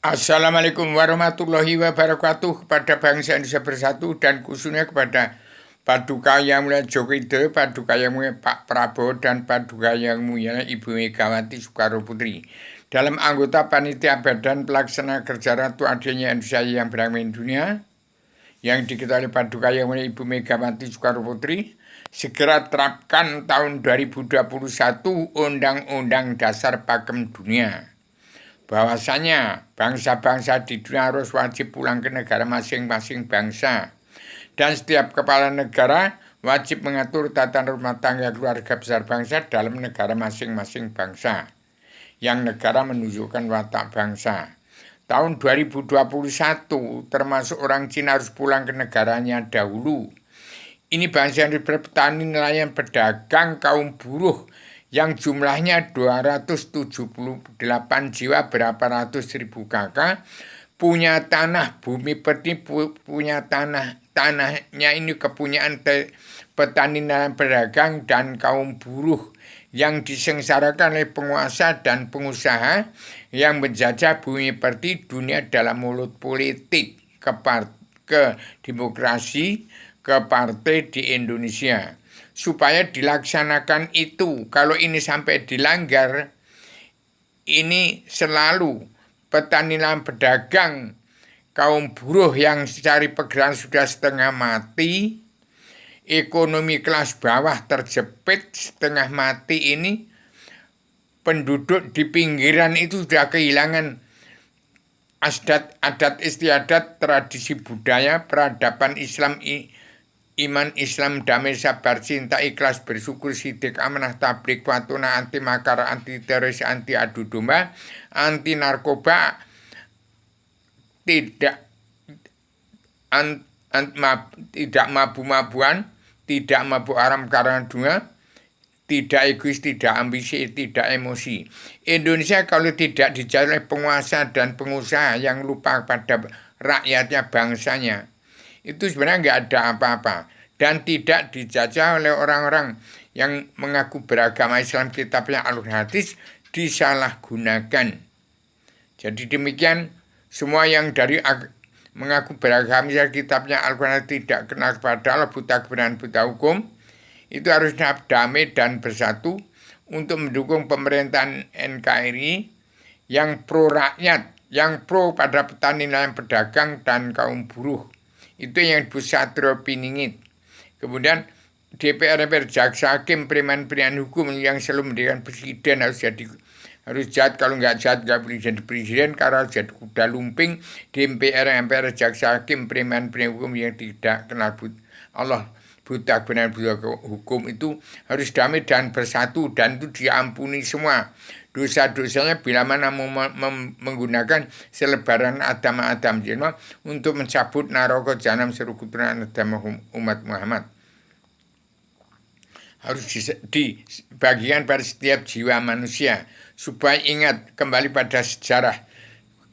Assalamualaikum warahmatullahi wabarakatuh kepada bangsa Indonesia bersatu dan khususnya kepada Paduka Yang Mulia Joko Widodo, Paduka Yang Mulia Pak Prabowo, dan Paduka Yang Mulia Ibu Megawati Soekarno Putri. Dalam anggota Panitia Badan Pelaksana Kerja Ratu Adanya Indonesia yang berangkat dunia, yang diketahui Paduka Yang Mulia Ibu Megawati Soekarno Putri, segera terapkan tahun 2021 Undang-Undang Dasar Pakem Dunia. Bahwasanya bangsa-bangsa di dunia harus wajib pulang ke negara masing-masing bangsa. Dan setiap kepala negara wajib mengatur tata rumah tangga keluarga besar bangsa dalam negara masing-masing bangsa. Yang negara menunjukkan watak bangsa. Tahun 2021 termasuk orang Cina harus pulang ke negaranya dahulu. Ini bangsa yang berpetani, nelayan, pedagang, kaum buruh yang jumlahnya 278 jiwa berapa ratus ribu kakak, punya tanah, bumi perti punya tanahnya ini kepunyaan petani dan pedagang dan kaum buruh yang disengsarakan oleh penguasa dan pengusaha yang menjajah bumi perti dunia dalam mulut politik ke demokrasi ke partai di Indonesia. Supaya dilaksanakan itu, kalau ini sampai dilanggar, ini selalu petani dan pedagang, kaum buruh yang cari pekerjaan sudah setengah mati, ekonomi kelas bawah terjepit setengah mati ini, penduduk di pinggiran itu sudah kehilangan adat istiadat, tradisi budaya, peradaban Islam, iman Islam, damai, sabar, cinta, ikhlas, bersyukur, sidik, amanah, tablik, watuna, anti makar, anti teroris, anti adu domba, anti narkoba, tidak mabuk-mabuan, tidak mabuk haram karena dunia, tidak egois, tidak ambisi, tidak emosi. Indonesia kalau tidak dijajah oleh penguasa dan pengusaha yang lupa pada rakyatnya, bangsanya, itu sebenarnya nggak ada apa-apa. Dan tidak dijajah oleh orang-orang yang mengaku beragama Islam, kitabnya Al-Quran Hadis disalahgunakan. Jadi demikian, semua yang dari mengaku beragama Islam, kitabnya Al-Quran tidak kenal kepada Allah, buta kebenaran, buta hukum, itu harus damai dan bersatu untuk mendukung pemerintahan NKRI yang pro rakyat, yang pro pada petani, nelayan, pedagang, dan kaum buruh. Itu yang Bu Satrio Piningit. Kemudian DPR, jaksa, hakim, preman hukum yang selalu mendirikan presiden harus jahat, kalau nggak jahat nggak boleh jadi presiden karena jadi kuda lumping. DPR, jaksa, hakim, preman hukum yang tidak kenal Allah, buta benar buta hukum itu harus damai dan bersatu, dan itu diampuni semua dosa-dosanya bila mana menggunakan selebaran Adam Jema untuk mencabut naroko jahanam serukutan agama umat Muhammad. Harus dibagikan pada setiap jiwa manusia supaya ingat kembali pada sejarah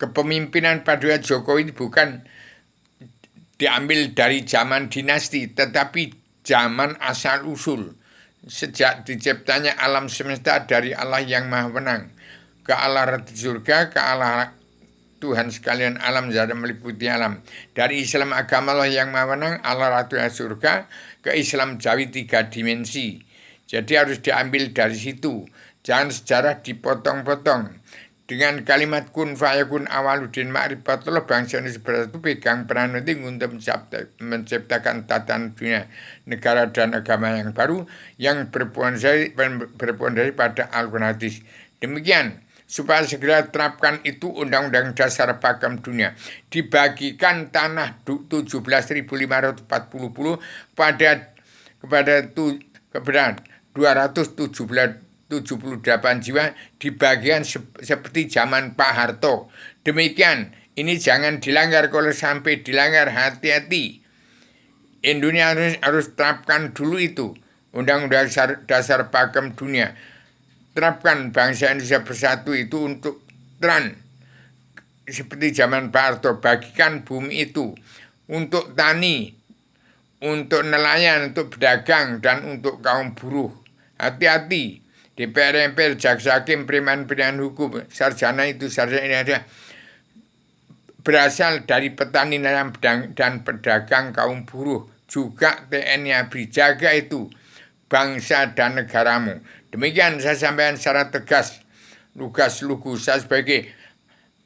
kepemimpinan Paduka Jokowi bukan diambil dari zaman dinasti, tetapi zaman asal-usul. Sejak diciptanya alam semesta dari Allah yang maha menang, ke Allah rati surga, ke Allah Tuhan sekalian alam, zat meliputi alam. Dari Islam agama Allah yang maha menang, Allah ratu surga, ke Islam Jawi 3 dimensi. Jadi harus diambil dari situ. Jangan sejarah dipotong-potong. Dengan kalimat kun fayakun awaludin ma'rifatullah, bangsa Indonesia bersatu pegang peran penting untuk menciptakan tatanan dunia, negara dan agama yang baru yang berpondasi pada Al-Quran Hadis. Demikian, supaya segera terapkan itu Undang-Undang Dasar Pakem Dunia. Dibagikan tanah 17.540 kepada 278 jiwa dibagian seperti zaman Pak Harto. Demikian, ini jangan dilanggar. Kalau sampai dilanggar, hati-hati. Indonesia harus terapkan dulu itu Undang-Undang Dasar Pakem Dunia. Terapkan bangsa Indonesia bersatu itu untuk seperti zaman Pak Harto. Bagikan bumi itu untuk tani, untuk nelayan, untuk pedagang, dan untuk kaum buruh. Hati-hati. DPR, jaksa, hakim, preman hukum, sarjana itu sarjana ini ada berasal dari petani dan pedagang kaum buruh, juga TNI ABRI. Jaga itu bangsa dan negaramu. Demikian saya sampaikan secara tegas. Lugas Lugu, saya sebagai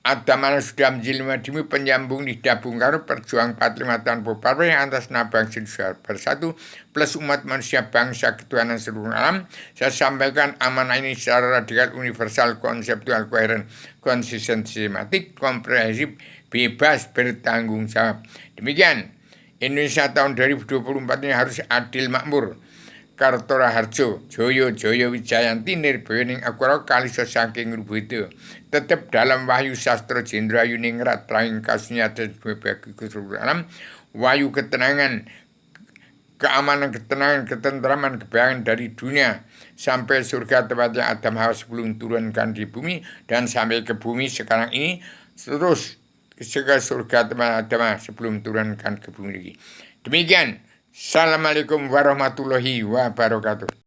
Adamana sudah menjelma demi penyambung lidah Bung Karno, perjuang 45 tahun Partai yang atas nama bangsa Indonesia bersatu plus umat manusia bangsa ketuhanan seluruh alam. Saya sampaikan amanah ini secara radikal, universal, konseptual, koheren, konsisten, sistematik, komprehensif, bebas, bertanggung jawab. Demikian Indonesia tahun 2024 ini harus adil makmur. Karto Raharjo, Joyo Wijayanti, Nirbayoning Akura, Kaliso saking Rubudo. Tetap dalam Wahyu Sastra Jendra Yuningrat, Rahing Kasusnya dan bagi keseluruhan alam. Wahyu ketenangan, keamanan, ketentraman, kebahagiaan dari dunia sampai surga tempatnya Adam Hawa sebelum turunkan di bumi, dan sampai ke bumi sekarang ini terus ke surga tempat Adam sebelum turunkan ke bumi lagi. Demikian. Assalamualaikum warahmatullahi wabarakatuh.